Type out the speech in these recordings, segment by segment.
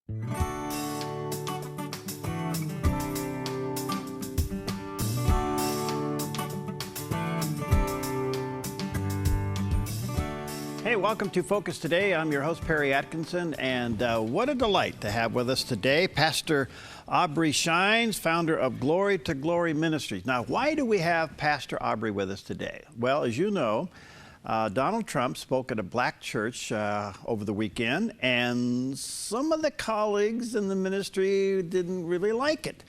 Hey, welcome to Focus Today. I'm your host, Perry Atkinson, and what a delight to have with us today Pastor Aubrey Shines, founder of Glory Ministries. Now, why do we have Pastor Aubrey with us today? Well, as you know, Donald Trump spoke at a black church over the weekend, and some of the colleagues in the ministry didn't really like it.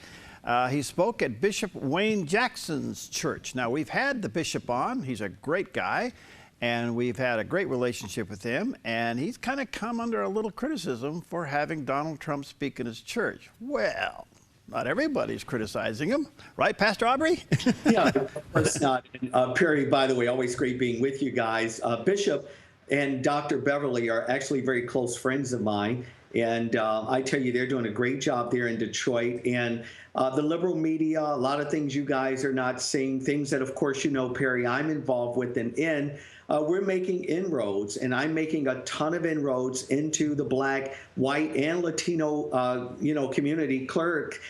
He spoke at Bishop Wayne Jackson's church. Now, we've had the bishop on. He's a great guy. And we've had a great relationship with him, and he's kind of come under a little criticism for having Donald Trump speak in his church. Well, not everybody's criticizing him, right, Pastor Aubrey? Yeah, of course not. And, Perry, by the way, always great being with you guys. Bishop and Dr. Beverly are actually very close friends of mine. And I tell you, they're doing a great job there in Detroit. And the liberal media, a lot of things you guys are not seeing, things that, of course, you know, Perry, I'm involved with and in. We're making inroads, and I'm making a ton of inroads into the Black, white, and Latino, community, clerk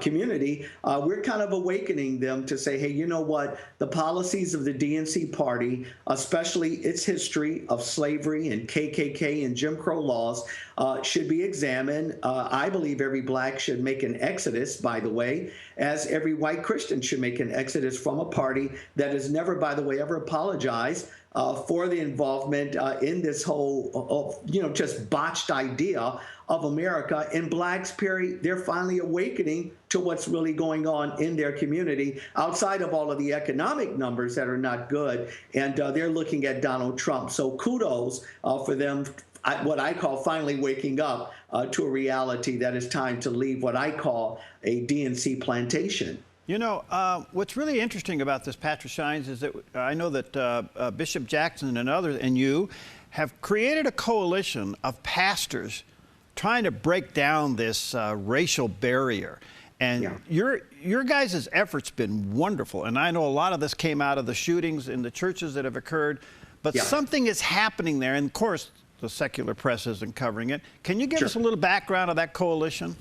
community. We're kind of awakening them to say, hey, you know what? The policies of the DNC party, especially its history of slavery and KKK and Jim Crow laws, should be examined. I believe every Black should make an exodus, by the way, as every white Christian should make an exodus from a party that has never, by the way, ever apologized for the involvement in this whole, just botched idea of America. And Blacks, Perry, they're finally awakening to what's really going on in their community outside of all of the economic numbers that are not good. And they're looking at Donald Trump. So kudos for them, what I call finally waking up to a reality that it's time to leave what I call a DNC plantation. You know, what's really interesting about this, Pastor Shines, is that I know that Bishop Jackson and others and you have created a coalition of pastors trying to break down this racial barrier. And your guys' effort's been wonderful. And I know a lot of this came out of the shootings in the churches that have occurred. But something is happening there. And, of course, the secular press isn't covering it. Can you give us a little background of that coalition?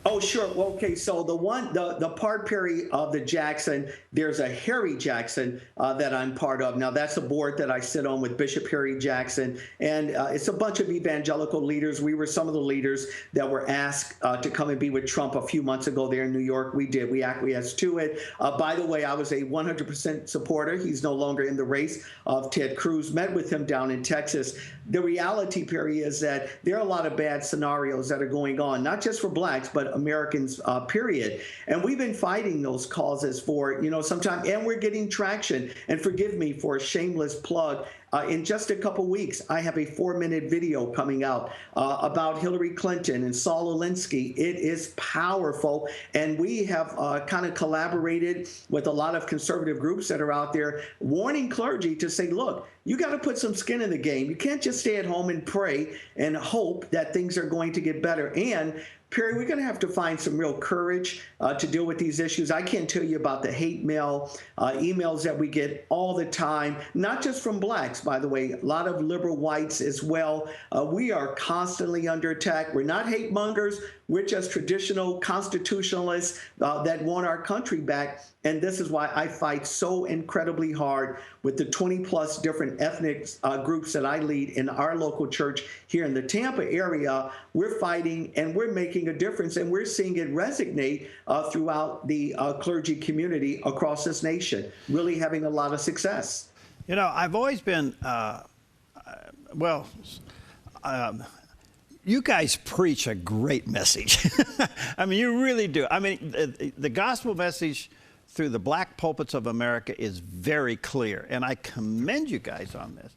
Oh, sure. Well, okay. So the part, Perry, of the Jackson, there's a Harry Jackson that I'm part of. Now, that's a board that I sit on with Bishop Harry Jackson. And it's a bunch of evangelical leaders. We were some of the leaders that were asked to come and be with Trump a few months ago there in New York. We did. We acquiesced to it. By the way, I was a 100% supporter. He's no longer in the race of Ted Cruz. Met with him down in Texas. The reality, Perry, is that there are a lot of bad scenarios that are going on, not just for Blacks, but Americans, period. And we've been fighting those causes for, some time, and we're getting traction. And forgive me for a shameless plug. In just a couple weeks, I have a 4-minute video coming out about Hillary Clinton and Saul Alinsky. It is powerful, and we have kind of collaborated with a lot of conservative groups that are out there warning clergy to say, look, you got to put some skin in the game. You can't just stay at home and pray and hope that things are going to get better. And Perry, we're going to have to find some real courage to deal with these issues. I can't tell you about the hate mail, emails that we get all the time, not just from Blacks, by the way, a lot of liberal whites as well. We are constantly under attack. We're not hate mongers. We're just traditional constitutionalists that want our country back. And this is why I fight so incredibly hard with the 20-plus different ethnic groups that I lead in our local church here in the Tampa area. We're fighting, and we're making a difference, and we're seeing it resonate throughout the clergy community across this nation, really having a lot of success. You know, I've always been, you guys preach a great message. I mean, you really do. I mean, the gospel message through the Black pulpits of America is very clear, and I commend you guys on this.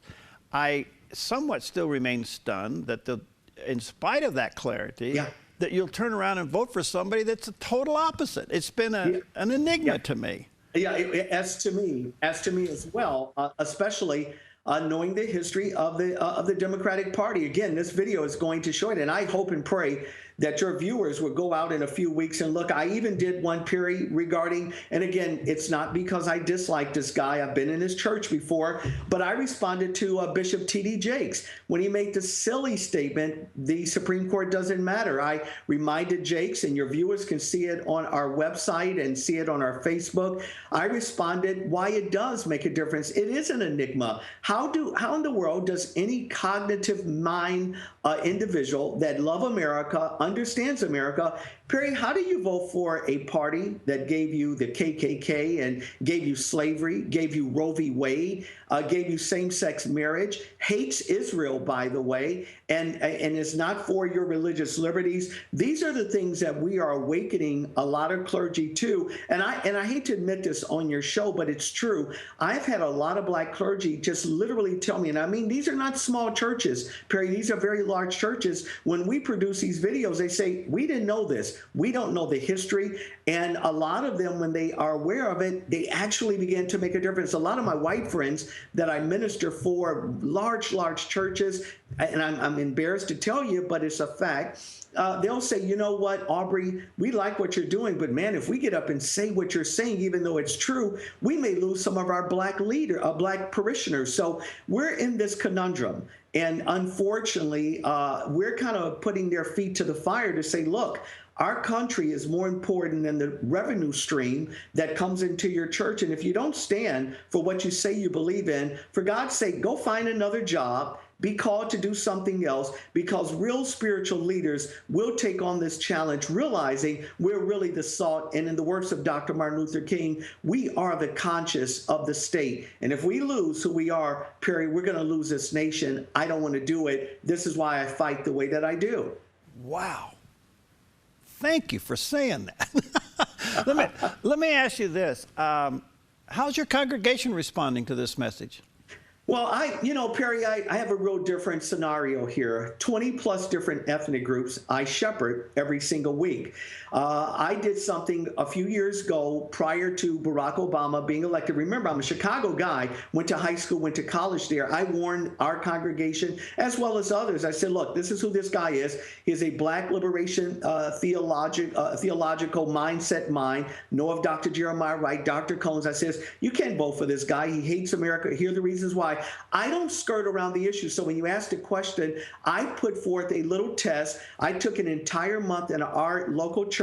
I somewhat still remain stunned that in spite of that clarity, that you'll turn around and vote for somebody that's a total opposite. It's been an enigma to me. Yeah, as to me as well, especially knowing the history of the Democratic Party. Again, this video is going to show it, and I hope and pray that your viewers would go out in a few weeks and look. I even did one, Perry, regarding, and again, it's not because I dislike this guy. I've been in his church before, but I responded to Bishop T.D. Jakes when he made the silly statement, the Supreme Court doesn't matter. I reminded Jakes, and your viewers can see it on our website and see it on our Facebook. I responded why it does make a difference. It is an enigma. How in the world does any cognitive mind individual that love America, understands America, Perry, how do you vote for a party that gave you the KKK and gave you slavery, gave you Roe v. Wade, gave you same-sex marriage, hates Israel, by the way, and is not for your religious liberties? These are the things that we are awakening a lot of clergy to. And I hate to admit this on your show, but it's true. I've had a lot of black clergy just literally tell me, and I mean, these are not small churches, Perry, these are very large churches. When we produce these videos, they say, we didn't know this. We don't know the history. And a lot of them, when they are aware of it, they actually begin to make a difference. A lot of my white friends that I minister for, large churches, and I'm embarrassed to tell you, but it's a fact. They'll say, you know what, Aubrey, we like what you're doing, but man, if we get up and say what you're saying, even though it's true, we may lose some of our black parishioners. So we're in this conundrum. And unfortunately, we're kind of putting their feet to the fire to say, look, our country is more important than the revenue stream that comes into your church. And if you don't stand for what you say you believe in, for God's sake, go find another job. Be called to do something else, because real spiritual leaders will take on this challenge, realizing we're really the salt. And in the words of Dr. Martin Luther King, we are the conscience of the state. And if we lose who we are, Perry, we're going to lose this nation. I don't want to do it. This is why I fight the way that I do. Wow. Thank you for saying that. let me ask you this. How's your congregation responding to this message? Well, Perry, I have a real different scenario here. 20 plus different ethnic groups I shepherd every single week. I did something a few years ago prior to Barack Obama being elected. Remember, I'm a Chicago guy, went to high school, went to college there. I warned our congregation as well as others. I said, look, this is who this guy is. He's a black liberation theological mindset mind. Know of Dr. Jeremiah Wright, Dr. Combs. I says, you can't vote for this guy. He hates America. Here are the reasons why. I don't skirt around the issue. So when you asked the question, I put forth a little test. I took an entire month in our local church.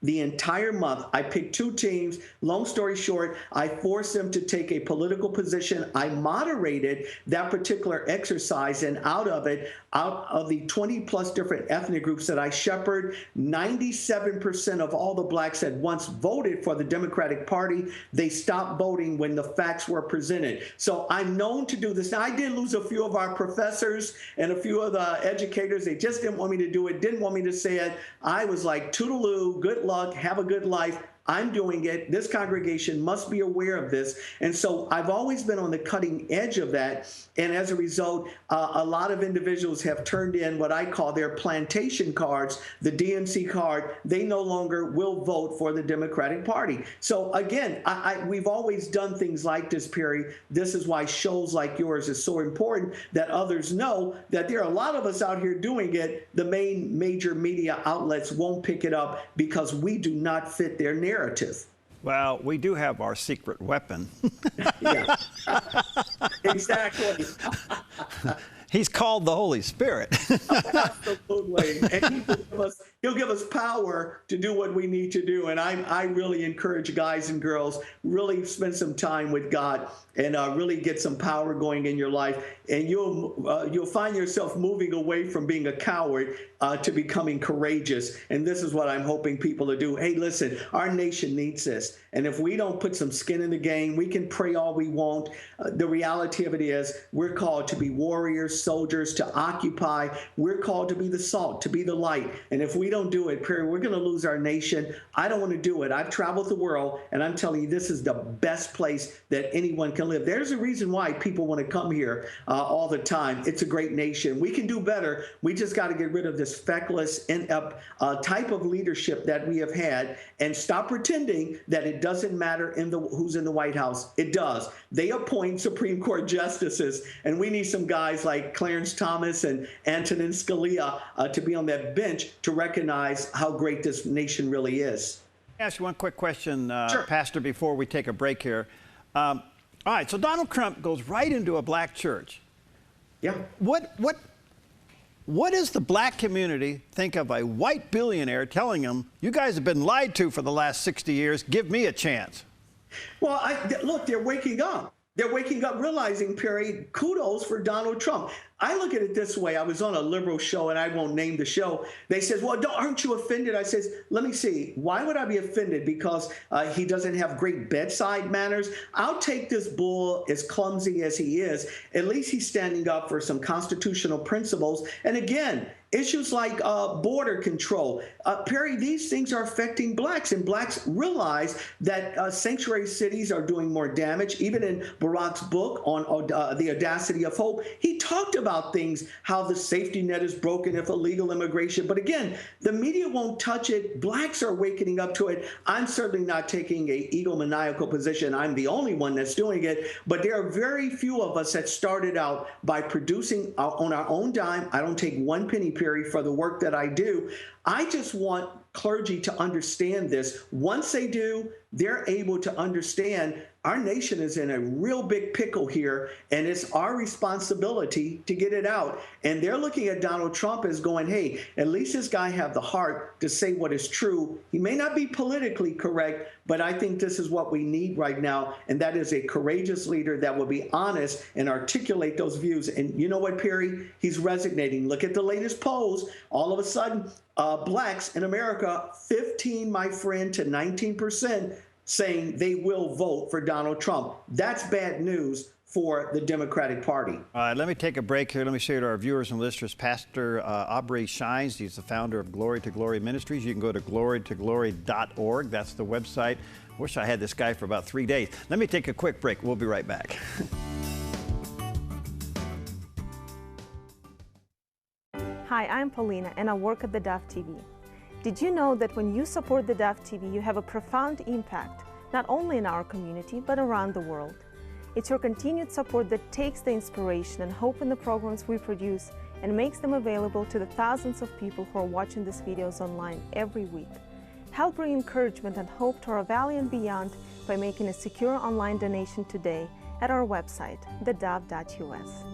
The entire month, I picked two teams. Long story short, I forced them to take a political position. I moderated that particular exercise, and out of the 20 plus different ethnic groups that I shepherd, 97% of all the blacks had once voted for the Democratic Party. They stopped voting when the facts were presented. So I'm known to do this. Now, I did lose a few of our professors and a few of the educators. They just didn't want me to do it, didn't want me to say it. I was like, toodaloo, good luck, have a good life. I'm doing it. This congregation must be aware of this. And so I've always been on the cutting edge of that. And as a result, a lot of individuals have turned in what I call their plantation cards, the DNC card. They no longer will vote for the Democratic Party. So again, we've always done things like this, Perry. This is why shows like yours is so important, that others know that there are a lot of us out here doing it. The main major media outlets won't pick it up because we do not fit their narrative. Well, we do have our secret weapon. Yeah, exactly. He's called the Holy Spirit. Absolutely. And he'll give us power to do what we need to do. And I really encourage guys and girls, really spend some time with God and really get some power going in your life. And you'll find yourself moving away from being a coward to becoming courageous. And this is what I'm hoping people to do. Hey, listen, our nation needs this. And if we don't put some skin in the game, we can pray all we want. The reality of it is we're called to be warriors, soldiers, to occupy. We're called to be the salt, to be the light. And if we don't do it, Perry. We're going to lose our nation. I don't want to do it. I've traveled the world, and I'm telling you, this is the best place that anyone can live. There's a reason why people want to come here all the time. It's a great nation. We can do better. We just got to get rid of this feckless and type of leadership that we have had and stop pretending that it doesn't matter who's in the White House. It does. They appoint Supreme Court justices, and we need some guys like Clarence Thomas and Antonin Scalia to be on that bench to recognize how great this nation really is. Let me ask you one quick question, Sure. Pastor, before we take a break here. All right, so Donald Trump goes right into a black church. Yeah. What does the black community think of a white billionaire telling them, you guys have been lied to for the last 60 years, give me a chance? Well, look, they're waking up. They're waking up realizing, Perry, kudos for Donald Trump. I look at it this way. I was on a liberal show, and I won't name the show. They says, well, aren't you offended? I says, let me see. Why would I be offended? Because he doesn't have great bedside manners? I'll take this bull, as clumsy as he is. At least he's standing up for some constitutional principles. And again, issues like border control. Perry, these things are affecting blacks, and blacks realize that sanctuary cities are doing more damage. Even in Barack's book on The Audacity of Hope, he talked about things, how the safety net is broken if illegal immigration. But again, the media won't touch it. Blacks are waking up to it. I'm certainly not taking a egomaniacal position. I'm the only one that's doing it. But there are very few of us that started out by producing on our own dime. I don't take one penny, Perry, for the work that I do. I just want clergy to understand this. Once they do, they're able to understand our nation is in a real big pickle here, and it's our responsibility to get it out. And they're looking at Donald Trump as going, hey, at least this guy have the heart to say what is true. He may not be politically correct, but I think this is what we need right now, and that is a courageous leader that will be honest and articulate those views. And you know what, Perry? He's resonating. Look at the latest polls. All of a sudden, blacks in America, 15, my friend, to 19%, saying they will vote for Donald Trump. That's bad news for the Democratic Party. All right, let me take a break here. Let me show you to our viewers and listeners, Pastor Aubrey Shines. He's the founder of Glory to Glory Ministries. You can go to glorytoglory.org. That's the website. Wish I had this guy for about 3 days. Let me take a quick break. We'll be right back. Hi, I'm Paulina, and I work at theDove TV. Did you know that when you support theDove TV, you have a profound impact, not only in our community, but around the world? It's your continued support that takes the inspiration and hope in the programs we produce and makes them available to the thousands of people who are watching these videos online every week. Help bring encouragement and hope to our valley and beyond by making a secure online donation today at our website, thedove.us.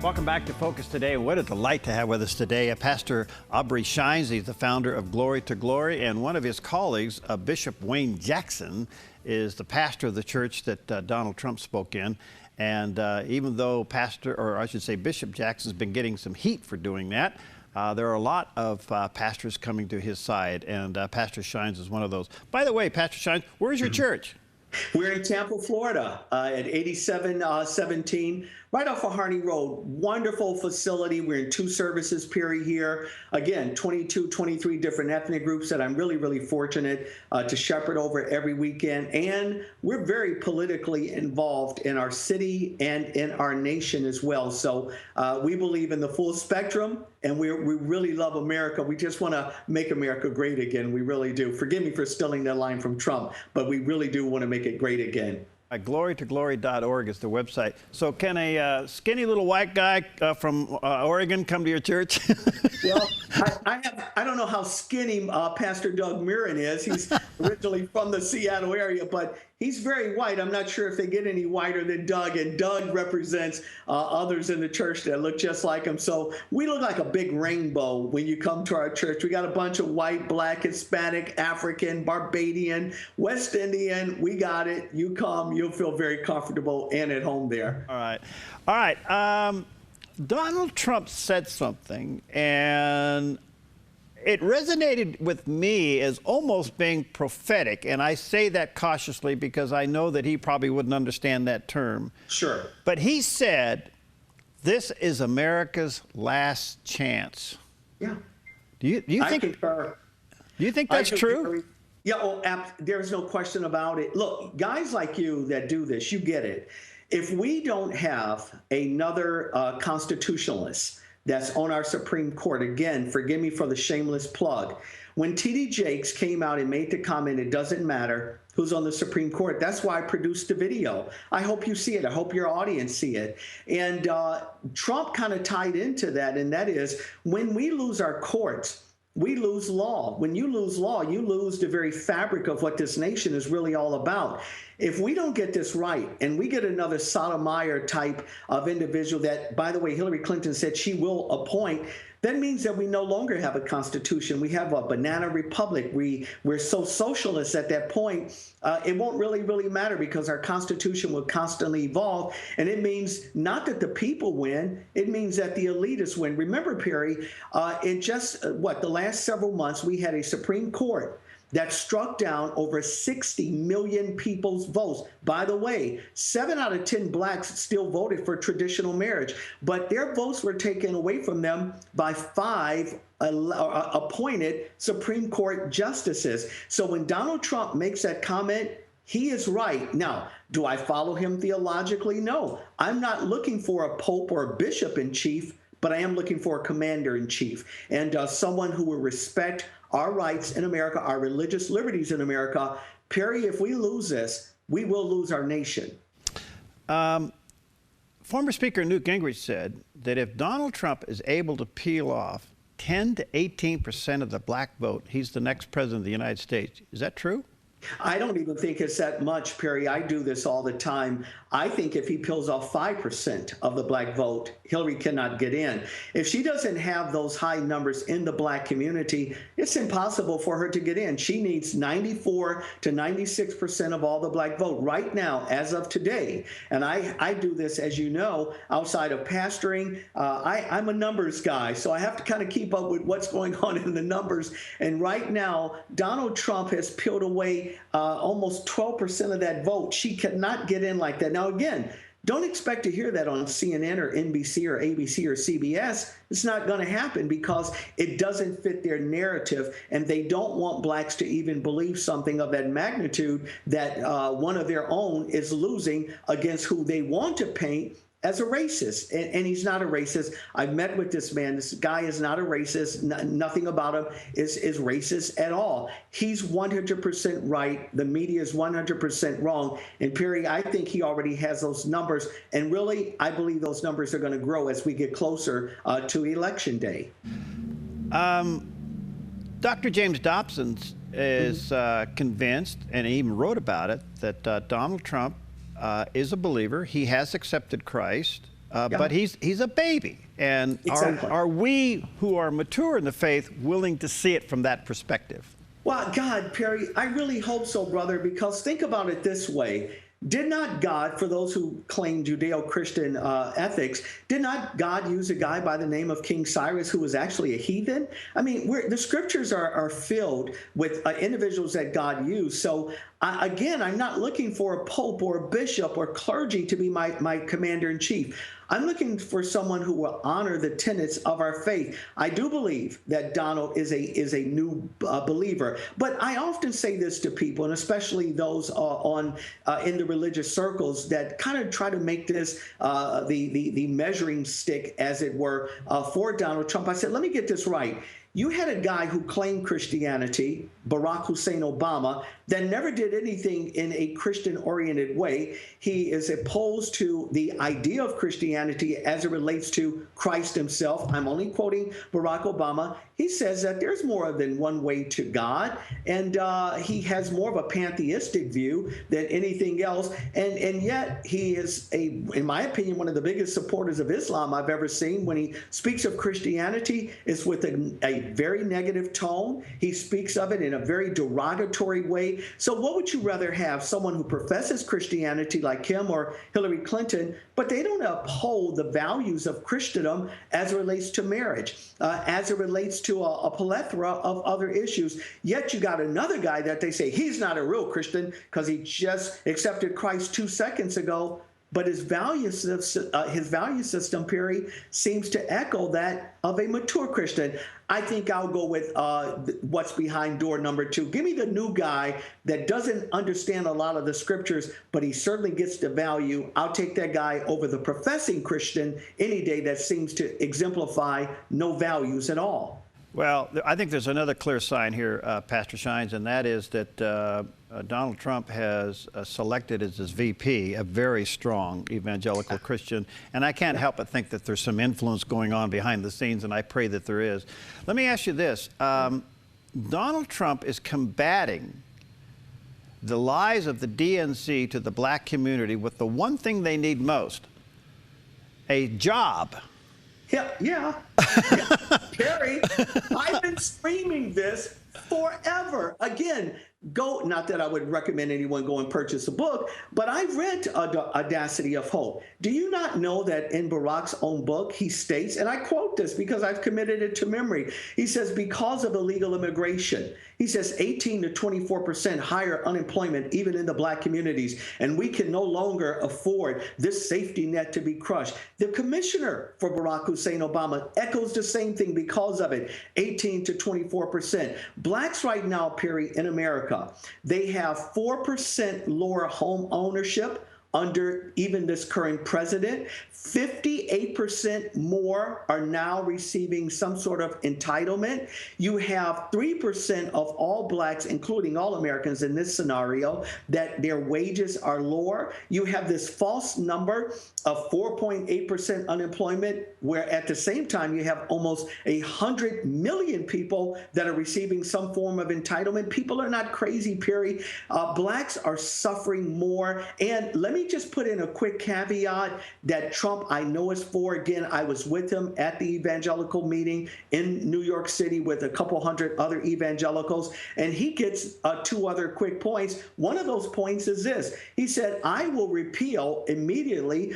Welcome back to Focus Today. What a delight to have with us today Pastor Aubrey Shines. He's the founder of Glory to Glory, and one of his colleagues, Bishop Wayne Jackson, is the pastor of the church that Donald Trump spoke in. And even though Bishop Jackson's been getting some heat for doing that, there are a lot of pastors coming to his side, and Pastor Shines is one of those. By the way, Pastor Shines, where's your church? We're in Tampa, Florida, at 8717, right off of Harney Road. Wonderful facility. We're in 2 services, Perry, here. Again, 22, 23 different ethnic groups that I'm really, really fortunate to shepherd over every weekend. And we're very politically involved in our city and in our nation as well. So we believe in the full spectrum, and we really love America. We just want to make America great again. We really do. Forgive me for stealing that line from Trump, but we really do want to make it great again. Glorytoglory.org is the website. So can a skinny little white guy from Oregon come to your church? Well, I don't know how skinny Pastor Doug Mirren is. He's originally from the Seattle area, but he's very white. I'm not sure if they get any whiter than Doug, and Doug represents others in the church that look just like him. So we look like a big rainbow when you come to our church. We got a bunch of white, black, Hispanic, African, Barbadian, West Indian. We got it. You come, you'll feel very comfortable and at home there. All right. All right. Donald Trump said something, and it resonated with me as almost being prophetic, and I say that cautiously because I know that he probably wouldn't understand that term. Sure. But he said, this is America's last chance. Yeah. Do you think? Do you think that's true? Yeah. There's no question about it. Look, guys like you that do this, you get it. If we don't have another constitutionalist that's on our Supreme Court, again, forgive me for the shameless plug. When T.D. Jakes came out and made the comment, it doesn't matter who's on the Supreme Court, that's why I produced the video. I hope you see it. I hope your audience see it. And Trump kind of tied into that, and that is when we lose our courts, we lose law. When you lose law, you lose the very fabric of what this nation is really all about. If we don't get this right, and we get another Sotomayor type of individual that, by the way, Hillary Clinton said she will appoint, that means that we no longer have a constitution. We have a banana republic. We're so socialist at that point, it won't really matter because our constitution will constantly evolve. And it means not that the people win, it means that the elitists win. Remember, Perry, in just, the last several months, we had a Supreme Court that struck down over 60 million people's votes. By the way, 7 out of 10 blacks still voted for traditional marriage, but their votes were taken away from them by 5 appointed Supreme Court justices. So when Donald Trump makes that comment, he is right. Now, do I follow him theologically? No. I'm not looking for a pope or a bishop in chief, but I am looking for a commander in chief and someone who will respect our rights in America, our religious liberties in America. Perry, if we lose this, we will lose our nation. Former Speaker Newt Gingrich said that if Donald Trump is able to peel off 10 to 18% of the black vote, he's the next president of the United States. Is that true? I don't even think it's that much, Perry. I do this all the time. I think if he peels off 5% of the black vote, Hillary cannot get in. If she doesn't have those high numbers in the black community, it's impossible for her to get in. She needs 94 to 96% of all the black vote right now, as of today. And I do this, as you know, outside of pastoring. I'm a numbers guy, so I have to kind of keep up with what's going on in the numbers. And right now, Donald Trump has peeled away almost 12% of that vote. She cannot get in like that. Now, again, don't expect to hear that on CNN or NBC or ABC or CBS. It's not going to happen because it doesn't fit their narrative, and they don't want blacks to even believe something of that magnitude that one of their own is losing against who they want to paint as a racist, and he's not a racist. I've met with this man. This guy is not a racist. Nothing about him is racist at all. He's 100% right. The media is 100% wrong. And Perry, I think he already has those numbers. And really, I believe those numbers are going to grow as we get closer to Election Day. Dr. James Dobson is convinced, and he even wrote about it, that Donald Trump is a believer. He has accepted Christ, but he's a baby. And exactly. Are we who are mature in the faith willing to see it from that perspective? Well, God, Perry, I really hope so, brother, because think about it this way. Did not God, for those who claim Judeo-Christian ethics, did not God use a guy by the name of King Cyrus who was actually a heathen? I mean, the scriptures are filled with individuals that God used. So again, I'm not looking for a pope or a bishop or clergy to be my commander-in-chief. I'm looking for someone who will honor the tenets of our faith. I do believe that Donald is a new believer, but I often say this to people, and especially those in the religious circles that kind of try to make this the measuring stick, as it were, for Donald Trump. I said, let me get this right. You had a guy who claimed Christianity, Barack Hussein Obama, that never did anything in a Christian-oriented way. He is opposed to the idea of Christianity as it relates to Christ himself. I'm only quoting Barack Obama. He says that there's more than one way to God, and he has more of a pantheistic view than anything else. And yet he is, in my opinion, one of the biggest supporters of Islam I've ever seen. When he speaks of Christianity, it's with a a very negative tone. He speaks of it in a very derogatory way. So what would you rather have? Someone who professes Christianity like him or Hillary Clinton, but they don't uphold the values of Christendom as it relates to marriage, as it relates to a plethora of other issues. Yet you got another guy that they say he's not a real Christian because he just accepted Christ 2 seconds ago. But his value system, Perry, seems to echo that of a mature Christian. I think I'll go with what's behind door number 2. Give me the new guy that doesn't understand a lot of the scriptures, but he certainly gets the value. I'll take that guy over the professing Christian any day that seems to exemplify no values at all. Well, I think there's another clear sign here, Pastor Shines, and that is that Donald Trump has selected as his VP a very strong evangelical Christian, and I can't help but think that there's some influence going on behind the scenes, and I pray that there is. Let me ask you this. Donald Trump is combating the lies of the DNC to the black community with the one thing they need most, a job. Yeah. Perry, I've been screaming this forever. Again, not that I would recommend anyone go and purchase a book, but I read Audacity of Hope. Do you not know that in Barack's own book, he states, and I quote this because I've committed it to memory, he says, because of illegal immigration, he says 18 to 24% higher unemployment, even in the black communities, and we can no longer afford this safety net to be crushed. The commissioner for Barack Hussein Obama echoes the same thing because of it, 18 to 24%. Blacks right now, Perry, in America, they have 4% lower home ownership under even this current president. 58% more are now receiving some sort of entitlement. You have 3% of all blacks, including all Americans in this scenario, that their wages are lower. You have this false number of 4.8% unemployment, where at the same time you have almost 100 million people that are receiving some form of entitlement. People are not crazy, Perry. Blacks are suffering more. And let me just put in a quick caveat that Trump, I know, is for. Again, I was with him at the evangelical meeting in New York City with a couple hundred other evangelicals, and he gets 2 other quick points. One of those points is this. He said, I will repeal immediately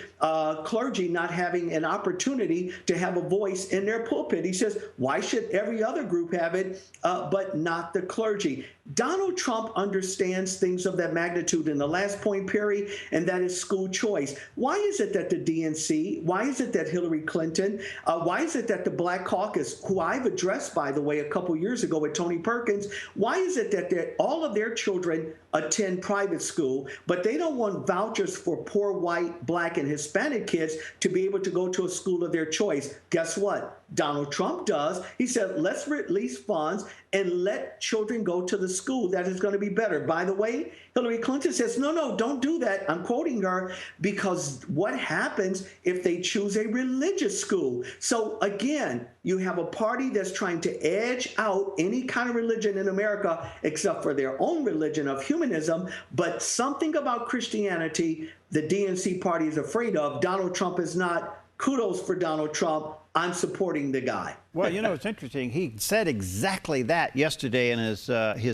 clergy not having an opportunity to have a voice in their pulpit. He says, why should every other group have it, but not the clergy? Donald Trump understands things of that magnitude. In the last point, Perry, and that is school choice. Why is it that the DNC, why is it that Hillary Clinton, why is it that the Black Caucus, who I've addressed, by the way, a couple years ago with Tony Perkins, why is it that all of their children attend private school, but they don't want vouchers for poor white, black, and Hispanic kids to be able to go to a school of their choice? Guess what? Donald Trump does. He said, let's release funds and let children go to the school that is going to be better. By the way, Hillary Clinton says, no, don't do that. I'm quoting her, because what happens if they choose a religious school? So again, you have a party that's trying to edge out any kind of religion in America except for their own religion of humanism. But something about Christianity, the DNC party is afraid of. Donald Trump is not. Kudos for Donald Trump. I'm supporting the guy. Well, you know, it's interesting. He said exactly that yesterday in his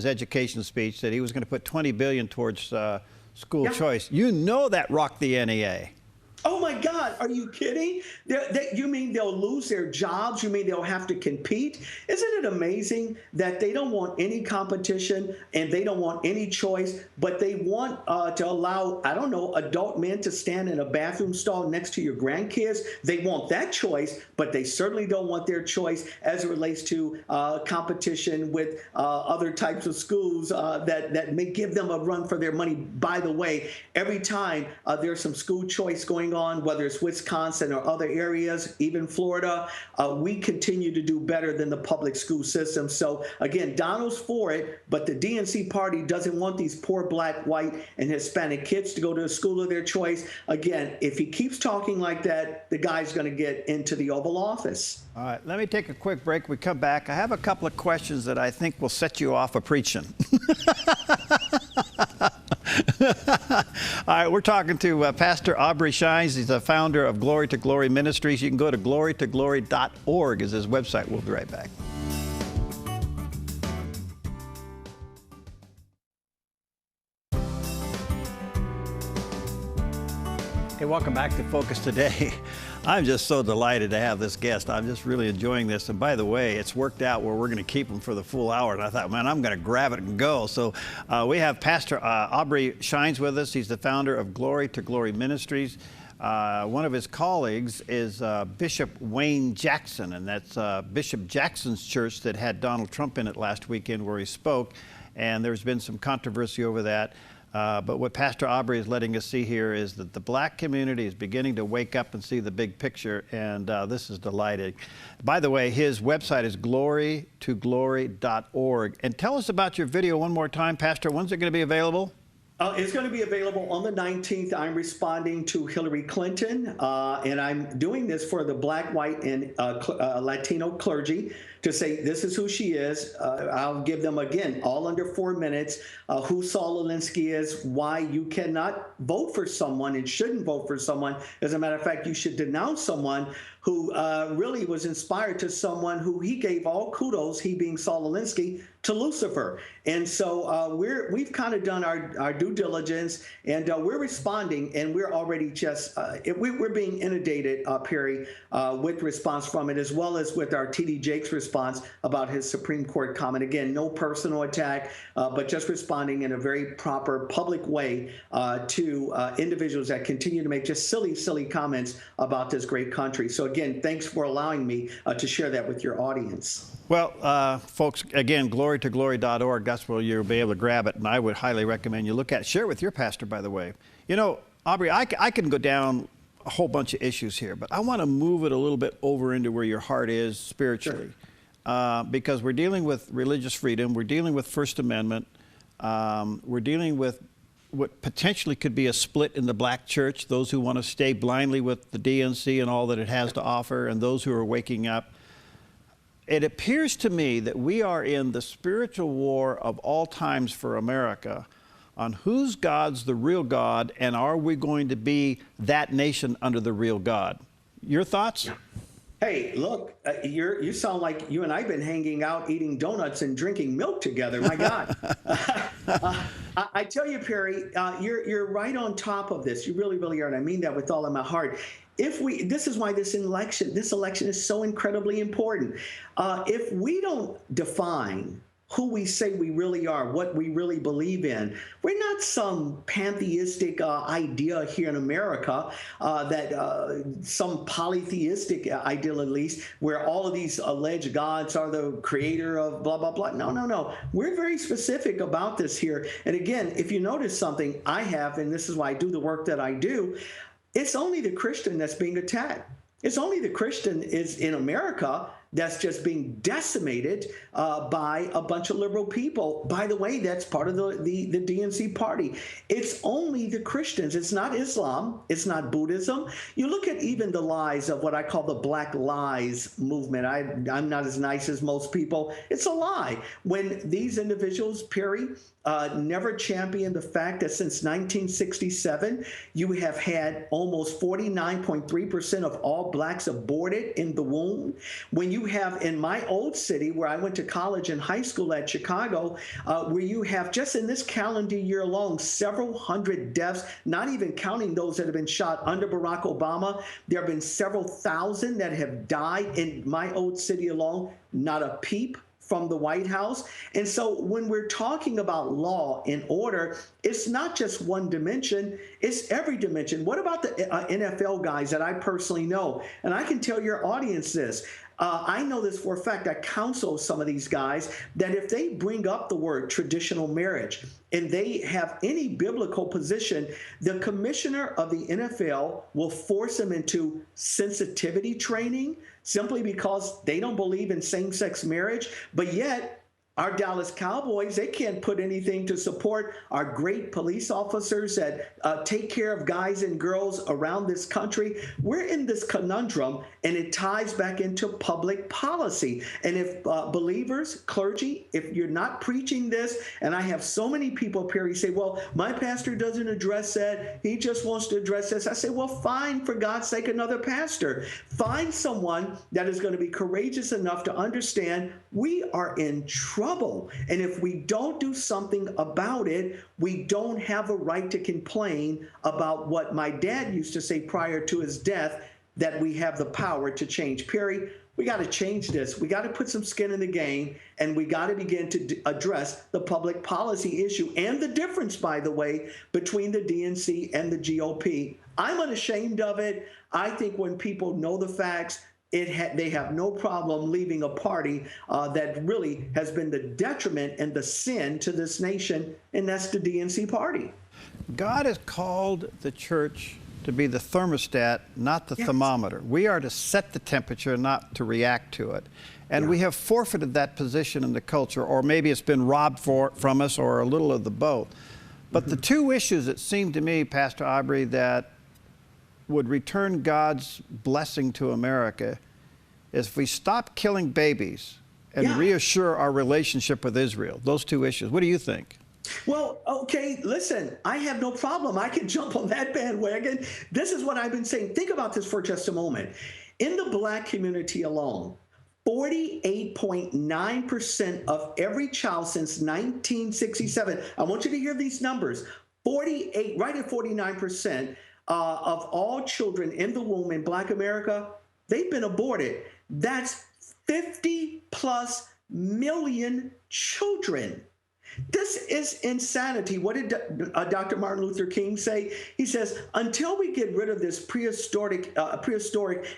education speech, that he was going to put $20 billion towards school choice. You know that rocked the NEA. Oh, my God. Are you kidding? You mean they'll lose their jobs? You mean they'll have to compete? Isn't it amazing that they don't want any competition and they don't want any choice, but they want to allow, I don't know, adult men to stand in a bathroom stall next to your grandkids? They want that choice, but they certainly don't want their choice as it relates to competition with other types of schools that may give them a run for their money. By the way, every time there's some school choice going on, whether it's Wisconsin or other areas, even Florida, we continue to do better than the public school system. So again, Donald's for it, but the DNC party doesn't want these poor black, white, and Hispanic kids to go to a school of their choice. Again, if he keeps talking like that, the guy's going to get into the Oval Office. All right, let me take a quick break. We come back. I have a couple of questions that I think will set you off of preaching. All right, we're talking to Pastor Aubrey Shines. He's the founder of Glory to Glory Ministries. You can go to glorytoglory.org is his website. We'll be right back. welcome back to Focus Today. I'm just so delighted to have this guest. I'm just really enjoying this. And by the way, it's worked out where we're going to keep him for the full hour. And I thought, man, I'm going to grab it and go. So we have Pastor Aubrey Shines with us. He's the founder of Glory to Glory Ministries. One of his colleagues is Bishop Wayne Jackson, and that's Bishop Jackson's church that had Donald Trump in it last weekend where he spoke. And there's been some controversy over that. But what Pastor Aubrey is letting us see here is that the black community is beginning to wake up and see the big picture, and this is delighting. By the way, his website is glorytoglory.org. And tell us about your video one more time, Pastor. When's it going to be available? It's going to be available on the 19th. I'm responding to Hillary Clinton, and I'm doing this for the Black, white, and Latino clergy to say this is who she is. I'll give them, again, all under 4 minutes, who Saul Alinsky is, why you cannot vote for someone and shouldn't vote for someone. As a matter of fact, you should denounce someone who really was inspired to someone who he gave all kudos, he being Saul Alinsky, to Lucifer. And so we've kind of done our due diligence, and we're responding, and we're already just, we're being inundated, Perry, with response from it, as well as with our T.D. Jakes response about his Supreme Court comment. Again, no personal attack, but just responding in a very proper public way to individuals that continue to make just silly comments about this great country. So again, thanks for allowing me to share that with your audience. Well, folks, again, glorytoglory.org, that's where you'll be able to grab it, and I would highly recommend you look at it. Share it with your pastor, by the way. You know, Aubrey, I can go down a whole bunch of issues here, but I want to move it a little bit over into where your heart is spiritually. Sure. Because we're dealing with religious freedom, we're dealing with First Amendment, we're dealing with what potentially could be a split in the black church, those who want to stay blindly with the DNC and all that it has to offer, and those who are waking up. It appears to me that we are in the spiritual war of all times for America on whose God's the real God, and are we going to be that nation under the real God? Your thoughts? Hey, look, you sound like you and I have been hanging out, eating donuts and drinking milk together. My God. I tell you, Perry, you're right on top of this. You really, really are. And I mean that with all of my heart. This is why this election is so incredibly important. If we don't define who we say we really are, what we really believe in. We're not some pantheistic idea here in America, some polytheistic ideal at least, where all of these alleged gods are the creator of blah, blah, blah. No. We're very specific about this here. And again, if you notice something I have, and this is why I do the work that I do, it's only the Christian that's being attacked. It's only the Christian is in America that's just being decimated by a bunch of liberal people. By the way, that's part of the DNC party. It's only the Christians. It's not Islam. It's not Buddhism. You look at even the lies of what I call the Black Lies movement. I'm not as nice as most people. It's a lie. When these individuals, Perry, never championed the fact that since 1967, you have had almost 49.3% of all blacks aborted in the womb. When you have in my old city, where I went to college and high school at Chicago, where you have just in this calendar year alone, several hundred deaths, not even counting those that have been shot under Barack Obama. There have been several thousand that have died in my old city alone, not a peep from the White House. And so when we're talking about law and order, it's not just one dimension, it's every dimension. What about the NFL guys that I personally know? And I can tell your audience this. I know this for a fact. I counsel some of these guys that if they bring up the word traditional marriage and they have any biblical position, the commissioner of the NFL will force them into sensitivity training simply because they don't believe in same-sex marriage. But yet, our Dallas Cowboys, they can't put anything to support our great police officers that take care of guys and girls around this country. We're in this conundrum, and it ties back into public policy. And if believers, clergy, if you're not preaching this, and I have so many people, Perry, say, well, my pastor doesn't address that. He just wants to address this. I say, well, find, for God's sake, another pastor. Find someone that is going to be courageous enough to understand we are in trouble trouble. And if we don't do something about it, we don't have a right to complain about what my dad used to say prior to his death, that we have the power to change. Perry, we got to change this. We got to put some skin in the game, and we got to begin to address the public policy issue and the difference, by the way, between the DNC and the GOP. I'm unashamed of it. I think when people know the facts, they have no problem leaving a party that really has been the detriment and the sin to this nation, and that's the DNC party. God has called the church to be the thermostat, not the thermometer. We are to set the temperature, not to react to it. And we have forfeited that position in the culture, or maybe it's been robbed from us, or a little of the both. But the two issues, it seemed to me, Pastor Aubrey, that would return God's blessing to America is if we stop killing babies and reassure our relationship with Israel. Those two issues. What do you think? Well, okay, listen, I have no problem. I can jump on that bandwagon. This is what I've been saying. Think about this for just a moment. In the Black community alone, 48.9% of every child since 1967, I want you to hear these numbers, 48, right at 49% of all children in the womb in Black America, they've been aborted. That's 50 plus million children. This is insanity. What did Dr. Martin Luther King say? He says, until we get rid of this prehistoric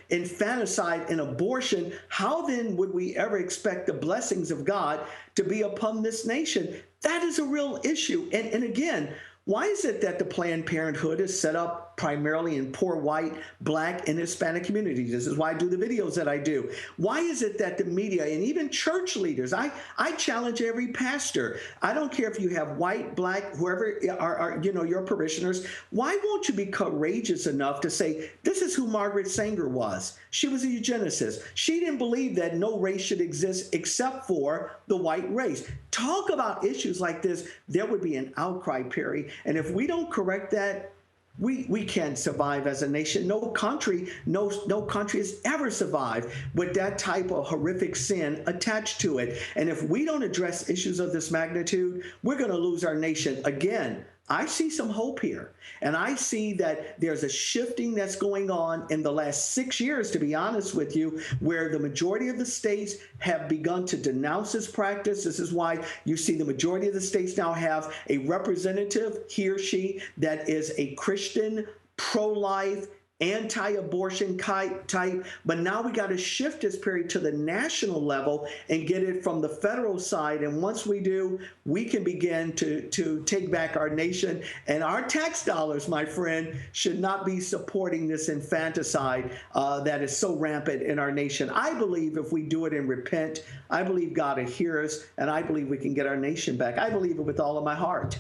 infanticide and abortion, how then would we ever expect the blessings of God to be upon this nation? That is a real issue. And again, why is it that the Planned Parenthood is set up primarily in poor white, Black, and Hispanic communities? This is why I do the videos that I do. Why is it that the media and even church leaders, I challenge every pastor, I don't care if you have white, Black, whoever are your parishioners, why won't you be courageous enough to say, this is who Margaret Sanger was. She was a eugenicist. She didn't believe that no race should exist except for the white race. Talk about issues like this, there would be an outcry, Perry. And if we don't correct that, we can't survive as a nation. No country has ever survived with that type of horrific sin attached to it. And if we don't address issues of this magnitude, we're going to lose our nation again. I see some hope here, and I see that there's a shifting that's going on in the last 6 years, to be honest with you, where the majority of the states have begun to denounce this practice. This is why you see the majority of the states now have a representative, he or she, that is a Christian, pro-life, anti-abortion type, but now we got to shift this period to the national level and get it from the federal side. And once we do, we can begin to take back our nation, and our tax dollars, my friend, should not be supporting this infanticide that is so rampant in our nation. I believe if we do it and repent, I believe God will hear us, and I believe we can get our nation back. I believe it with all of my heart.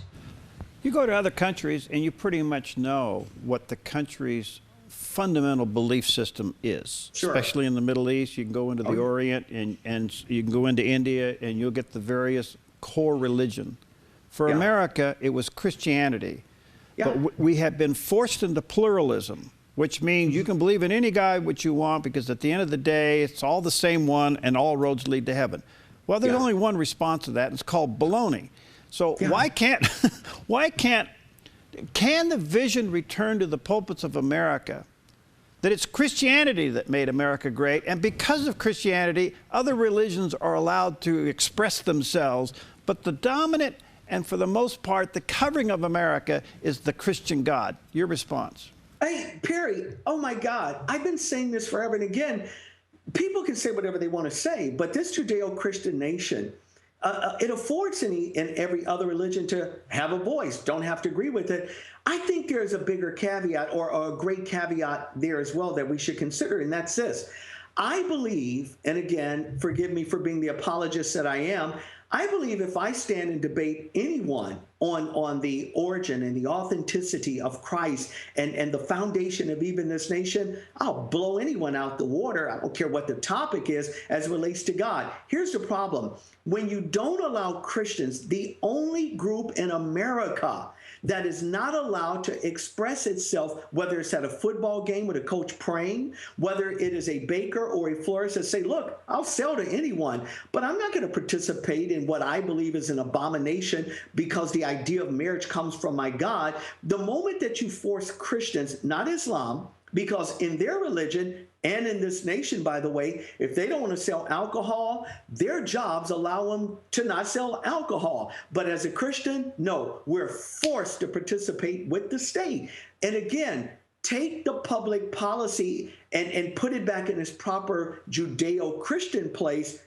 You go to other countries and you pretty much know what the country's fundamental belief system is, especially in the Middle East. You can go into the Orient and you can go into India and you'll get the various core religion. For America, it was Christianity. But we have been forced into pluralism, which means you can believe in any guy what you want, because at the end of the day, it's all the same one and all roads lead to heaven. Well, there's only one response to that, and it's called baloney. So can the vision return to the pulpits of America that it's Christianity that made America great, and because of Christianity, other religions are allowed to express themselves, but the dominant and for the most part, the covering of America is the Christian God? Your response? Hey, Perry, oh my God, I've been saying this forever and again. People can say whatever they want to say, but this Judeo-Christian nation, it affords any and every other religion to have a voice, don't have to agree with it. I think there's a bigger caveat, or a great caveat there as well, that we should consider, and that's this. I believe, and again, forgive me for being the apologist that I am, I believe if I stand and debate anyone on the origin and the authenticity of Christ and the foundation of even this nation, I'll blow anyone out the water. I don't care what the topic is as it relates to God. Here's the problem. When you don't allow Christians, the only group in America that is not allowed to express itself, whether it's at a football game with a coach praying, whether it is a baker or a florist that say, look, I'll sell to anyone, but I'm not going to participate in what I believe is an abomination because the idea of marriage comes from my God. The moment that you force Christians, not Islam, because in their religion and in this nation, by the way, if they don't want to sell alcohol, their jobs allow them to not sell alcohol. But as a Christian, no, we're forced to participate with the state. And again, take the public policy and put it back in its proper Judeo-Christian place.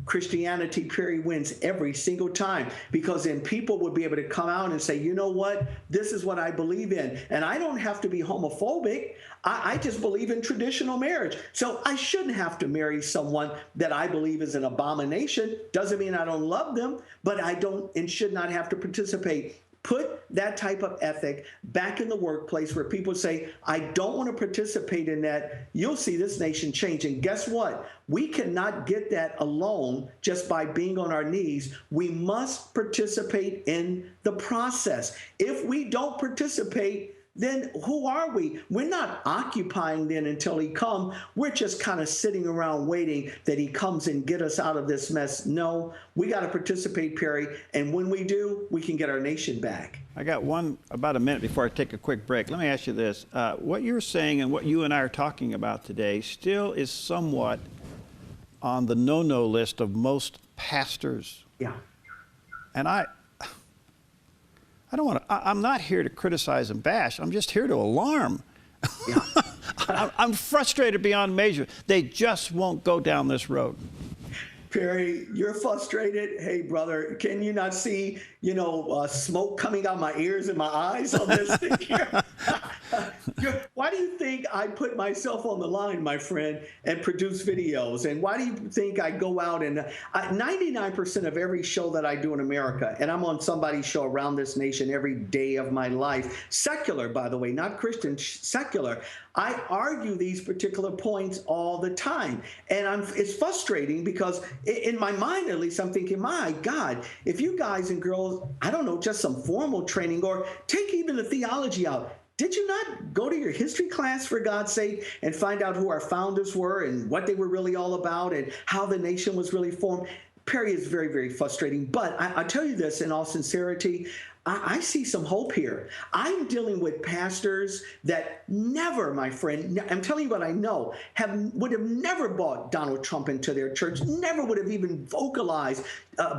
Christianity, Perry, wins every single time, because then people would be able to come out and say, you know what, this is what I believe in. And I don't have to be homophobic. I just believe in traditional marriage. So I shouldn't have to marry someone that I believe is an abomination. Doesn't mean I don't love them, but I don't and should not have to participate. Put that type of ethic back in the workplace where people say, I don't want to participate in that. You'll see this nation change. And guess what? We cannot get that alone just by being on our knees. We must participate in the process. If we don't participate, then who are we? We're not occupying then until he comes. We're just kind of sitting around waiting that he comes and get us out of this mess. No, we got to participate, Perry. And when we do, we can get our nation back. I got about a minute before I take a quick break. Let me ask you this. What you're saying and what you and I are talking about today still is somewhat on the no-no list of most pastors. Yeah. And I'm not here to criticize and bash. I'm just here to alarm. Yeah. I'm frustrated beyond measure. They just won't go down this road. Perry, you're frustrated. Hey, brother, can you not see, smoke coming out my ears and my eyes on this thing here? Why do you think I put myself on the line, my friend, and produce videos? And why do you think I go out and 99% of every show that I do in America, and I'm on somebody's show around this nation every day of my life, secular, by the way, not Christian, secular, I argue these particular points all the time. And it's frustrating because in my mind, at least, I'm thinking, my God, if you guys and girls, I don't know, just some formal training, or take even the theology out. Did you not go to your history class, for God's sake, and find out who our founders were and what they were really all about and how the nation was really formed? Perry, is very, very frustrating. But I tell you this in all sincerity, I see some hope here. I'm dealing with pastors that never, my friend, I'm telling you what I know, would have never brought Donald Trump into their church, never would have even vocalized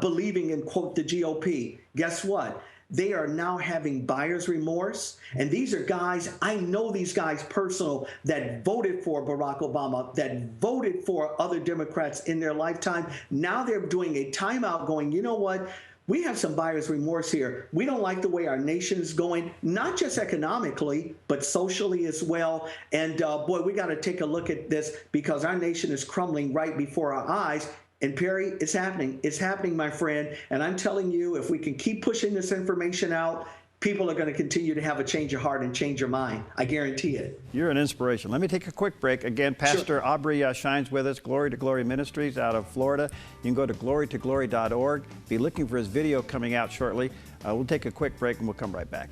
believing in, quote, the GOP. Guess what? They are now having buyer's remorse. And these are guys, I know these guys personal, that voted for Barack Obama, that voted for other Democrats in their lifetime. Now they're doing a timeout going, you know what? We have some buyer's remorse here. We don't like the way our nation is going, not just economically, but socially as well. And boy, we got to take a look at this because our nation is crumbling right before our eyes. And Perry, it's happening. It's happening, my friend. And I'm telling you, if we can keep pushing this information out, people are going to continue to have a change of heart and change your mind. I guarantee it. You're an inspiration. Let me take a quick break. Again, Pastor Sure. Aubrey Shines with us, Glory to Glory Ministries out of Florida. You can go to glorytoglory.org. Be looking for his video coming out shortly. We'll take a quick break and we'll come right back.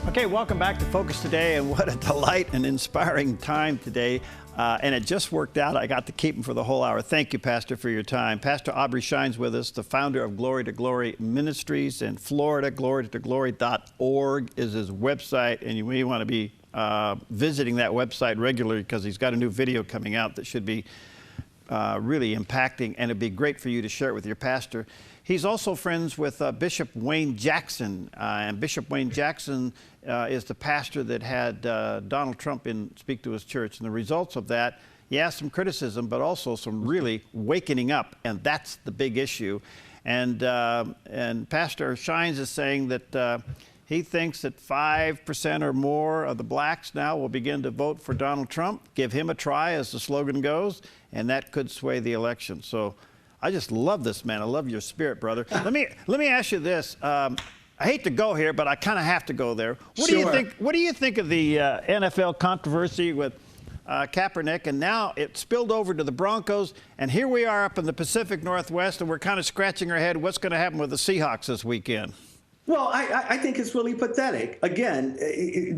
Okay, welcome back to Focus Today, and what a delight and inspiring time today. And it just worked out. I got to keep him for the whole hour. Thank you, Pastor, for your time. Pastor Aubrey Shines with us, the founder of Glory to Glory Ministries in Florida. glorytoglory.org is his website, and you may want to be visiting that website regularly because he's got a new video coming out that should be really impacting, and it'd be great for you to share it with your pastor. He's also friends with Bishop Wayne Jackson, and Bishop Wayne Jackson is the pastor that had Donald Trump speak to his church. And the results of that, he asked some criticism, but also some really wakening up, and that's the big issue. And Pastor Shines is saying that he thinks that 5% or more of the blacks now will begin to vote for Donald Trump. Give him a try, as the slogan goes, and that could sway the election. So I just love this, man. I love your spirit, brother. Let me ask you this. I hate to go here, but I kind of have to go there. What do you think? What do you think of the NFL controversy with Kaepernick, and now it spilled over to the Broncos, and here we are up in the Pacific Northwest, and we're kind of scratching our head what's going to happen with the Seahawks this weekend. Well, I think it's really pathetic. Again,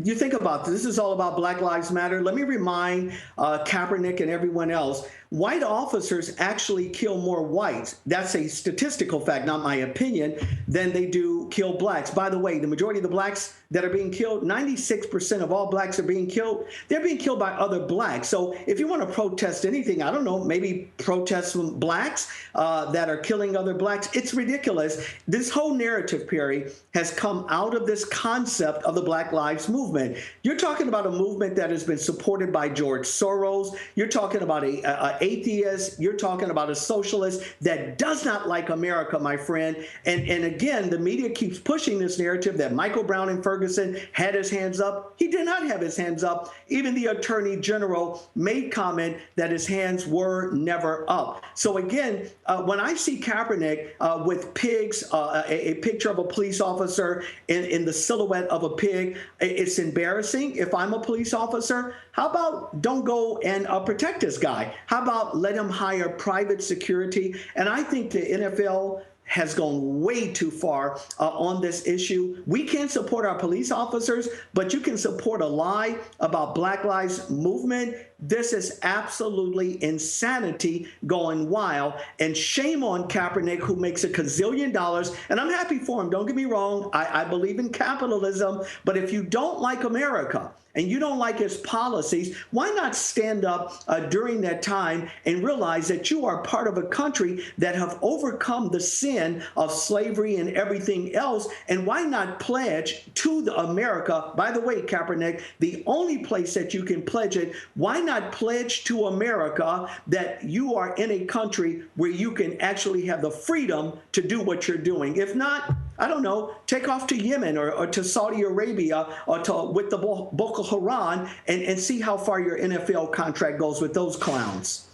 you think about this is all about Black Lives Matter. Let me remind Kaepernick and everyone else, white officers actually kill more whites. That's a statistical fact, not my opinion, than they do kill blacks. By the way, the majority of the blacks that are being killed, 96% of all blacks are being killed. They're being killed by other blacks. So if you want to protest anything, I don't know, maybe protest from blacks that are killing other blacks. It's ridiculous. This whole narrative, Perry, has come out of this concept of the Black Lives Movement. You're talking about a movement that has been supported by George Soros. You're talking about an atheist. You're talking about a socialist that does not like America, my friend. And again, the media keeps pushing this narrative that Michael Brown and Ferguson had his hands up. He did not have his hands up. Even the Attorney General made comment that his hands were never up. So again, when I see Kaepernick with pigs, a picture of a police officer in the silhouette of a pig, it's embarrassing. If I'm a police officer, how about don't go and protect this guy? How about let him hire private security? And I think the NFL has gone way too far on this issue. We can't support our police officers, but you can support a lie about Black Lives Movement. This is absolutely insanity going wild. And shame on Kaepernick, who makes a gazillion dollars. And I'm happy for him. Don't get me wrong. I believe in capitalism. But if you don't like America and you don't like his policies, why not stand up during that time and realize that you are part of a country that have overcome the sin of slavery and everything else? And why not pledge to America? By the way, Kaepernick, the only place that you can pledge it, why not pledge to America that you are in a country where you can actually have the freedom to do what you're doing? If not, I don't know, take off to Yemen or to Saudi Arabia or with the Boko Haram and see how far your NFL contract goes with those clowns.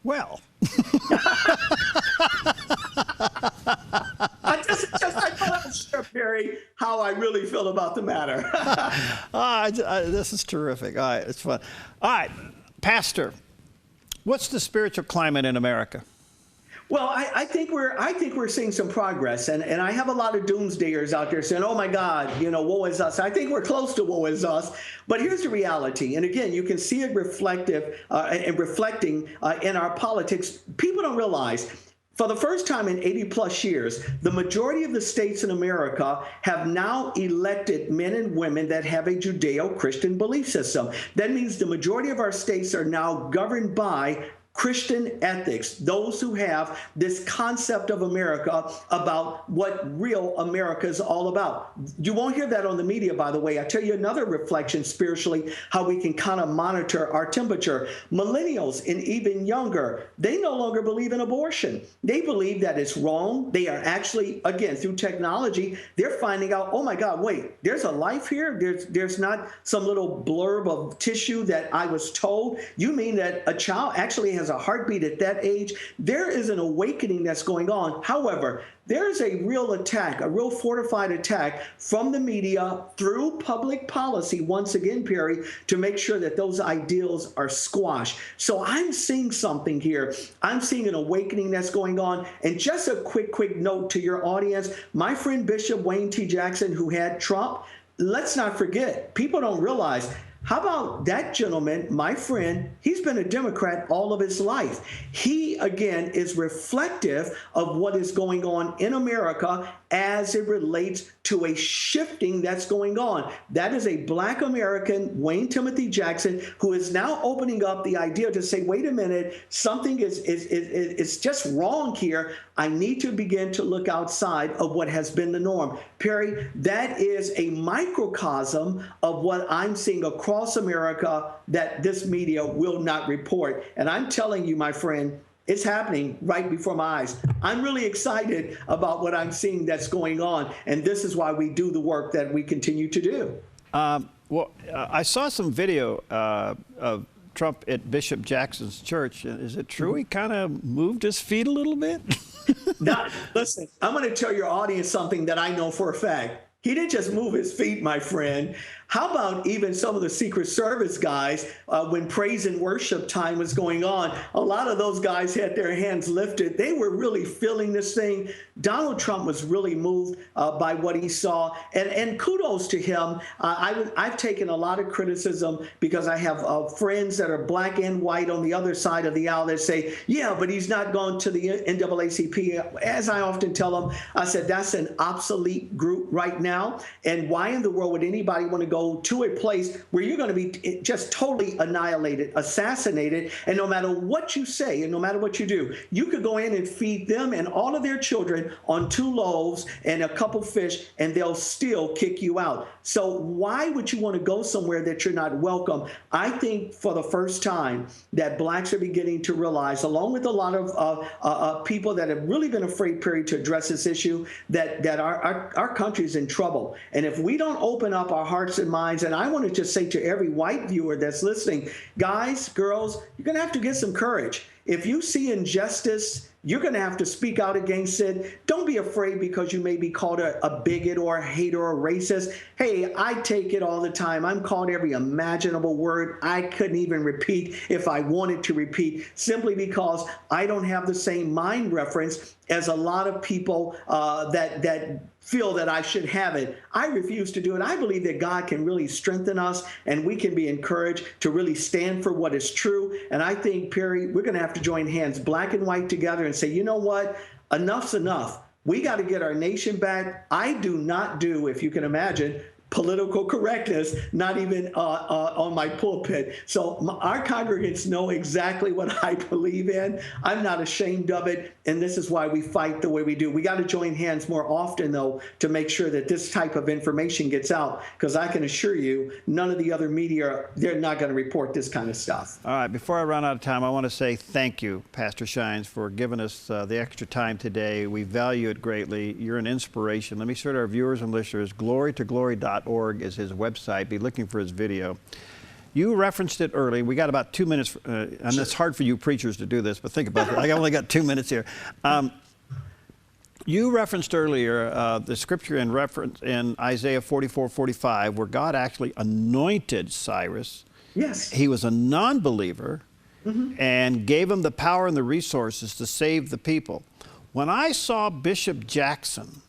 Well. I thought I'd share, Perry, how I really feel about the matter. This is terrific. All right, it's fun. All right, Pastor, what's the spiritual climate in America? Well, I think we're seeing some progress, and I have a lot of doomsdayers out there saying, "Oh my God, woe is us." I think we're close to woe is us, but here's the reality. And again, you can see it reflecting in our politics. People don't realize. For the first time in 80 plus years, the majority of the states in America have now elected men and women that have a Judeo-Christian belief system. That means the majority of our states are now governed by Christian ethics, those who have this concept of America about what real America is all about. You won't hear that on the media, by the way. I tell you another reflection spiritually, how we can kind of monitor our temperature. Millennials and even younger, they no longer believe in abortion. They believe that it's wrong. They are actually, again, through technology, they're finding out, oh my God, wait, there's a life here? There's not some little blurb of tissue that I was told. You mean that a child actually has a heartbeat at that age? There is an awakening that's going on. However, there is a real attack, a real fortified attack from the media through public policy, once again, Perry, to make sure that those ideals are squashed. So I'm seeing something here. I'm seeing an awakening that's going on. And just a quick note to your audience, my friend Bishop Wayne T. Jackson, who had Trump, let's not forget, people don't realize, how about that gentleman, my friend, he's been a Democrat all of his life. He, again, is reflective of what is going on in America as it relates to a shifting that's going on. That is a Black American, Wayne Timothy Jackson, who is now opening up the idea to say, wait a minute, something is just wrong here. I need to begin to look outside of what has been the norm. Perry, that is a microcosm of what I'm seeing across America that this media will not report. And I'm telling you, my friend, it's happening right before my eyes. I'm really excited about what I'm seeing that's going on, and this is why we do the work that we continue to do. I saw some video of Trump at Bishop Jackson's church. Is it true he kind of moved his feet a little bit? Now, listen, I'm going to tell your audience something that I know for a fact. He didn't just move his feet, my friend. How about even some of the Secret Service guys, when praise and worship time was going on, a lot of those guys had their hands lifted. They were really feeling this thing. Donald Trump was really moved by what he saw, and kudos to him. I've taken a lot of criticism because I have friends that are black and white on the other side of the aisle that say, yeah, but he's not gone to the NAACP. As I often tell them, I said, that's an obsolete group right now. And why in the world would anybody want to go to a place where you're going to be just totally annihilated, assassinated, and no matter what you say and no matter what you do, you could go in and feed them and all of their children on 2 loaves and a couple fish, and they'll still kick you out. So why would you want to go somewhere that you're not welcome? I think for the first time that blacks are beginning to realize, along with a lot of people that have really been afraid, Perry, to address this issue, that our country is in trouble. And if we don't open up our hearts and minds, and I want to just say to every white viewer that's listening, guys, girls, you're going to have to get some courage. If you see injustice, you're going to have to speak out against it. Don't be afraid because you may be called a bigot or a hater or a racist. Hey, I take it all the time. I'm called every imaginable word I couldn't even repeat if I wanted to repeat, simply because I don't have the same mind reference as a lot of people that feel that I should have it. I refuse to do it. I believe that God can really strengthen us, and we can be encouraged to really stand for what is true. And I think, Perry, we're going to have to join hands, black and white, together and say, you know what? Enough's enough. We got to get our nation back. I do not do, if you can imagine, political correctness, not even on my pulpit. So our congregants know exactly what I believe in. I'm not ashamed of it, and this is why we fight the way we do. We got to join hands more often, though, to make sure that this type of information gets out, because I can assure you, none of the other media, they're not going to report this kind of stuff. All right, before I run out of time, I want to say thank you, Pastor Shines, for giving us the extra time today. We value it greatly. You're an inspiration. Let me say to our viewers and listeners, glorytoglory.org is his website. Be looking for his video. You referenced it early. We got about 2 minutes, and it's hard for you preachers to do this, but think about it. I only got 2 minutes here. You referenced earlier the scripture in Isaiah 44:45, where God actually anointed Cyrus. Yes. He was a non-believer and gave him the power and the resources to save the people. When I saw Bishop Jackson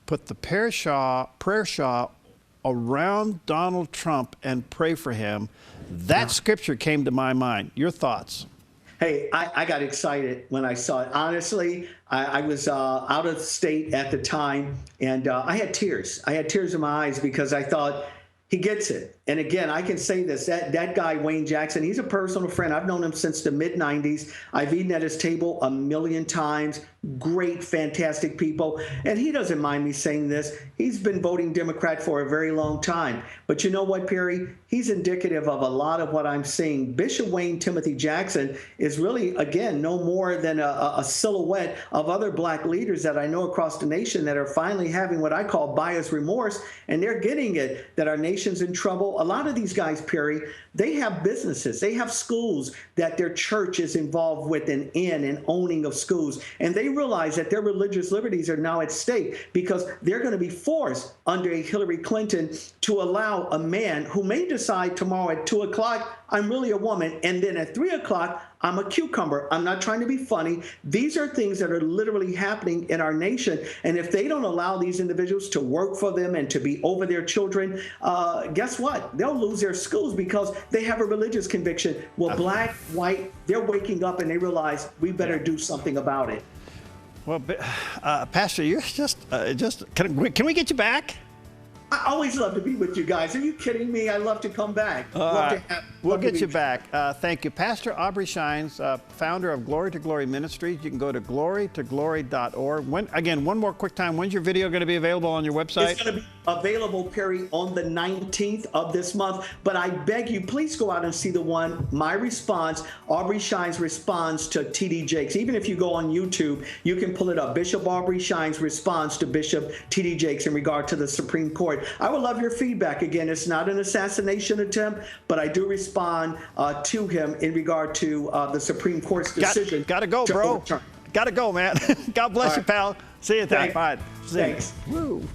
put the prayer shawl around Donald Trump and pray for him, that scripture came to my mind. Your thoughts? Hey, I got excited when I saw it. Honestly, I was out of state at the time, and I had tears. I had tears in my eyes because I thought, he gets it. And again, I can say this, that guy, Wayne Jackson, he's a personal friend. I've known him since the mid-90s. I've eaten at his table a million times. Great, fantastic people. And he doesn't mind me saying this. He's been voting Democrat for a very long time. But you know what, Perry? He's indicative of a lot of what I'm seeing. Bishop Wayne Timothy Jackson is really, again, no more than a silhouette of other black leaders that I know across the nation that are finally having what I call buyer's remorse, and they're getting it, that our nation's in trouble. A lot of these guys, Perry, they have businesses, they have schools that their church is involved with and owning of schools. And they realize that their religious liberties are now at stake because they're going to be forced under a Hillary Clinton to allow a man who may decide tomorrow at 2 o'clock, I'm really a woman, and then at 3 o'clock, I'm a cucumber. I'm not trying to be funny. These are things that are literally happening in our nation. And if they don't allow these individuals to work for them and to be over their children, guess what? They'll lose their schools because they have a religious conviction. Well, black, white, they're waking up and they realize we better do something about it. Well, Pastor, you're can we get you back? I always love to be with you guys. Are you kidding me? I love to come back. We'll get you back. Thank you. Pastor Aubrey Shines, founder of Glory to Glory Ministries. You can go to glorytoglory.org. Again, one more quick time. When's your video going to be available on your website? It's going to be available, Perry, on the 19th of this month. But I beg you, please go out and see the one, my response, Aubrey Shines responds to T.D. Jakes. Even if you go on YouTube, you can pull it up. Bishop Aubrey Shines responds to Bishop T.D. Jakes in regard to the Supreme Court. I would love your feedback. Again, it's not an assassination attempt, but I do respond to him in regard to the Supreme Court's decision. Gotta go, bro. Gotta go, man. God bless you, pal. See you then. Thanks. Bye. Thanks. Woo.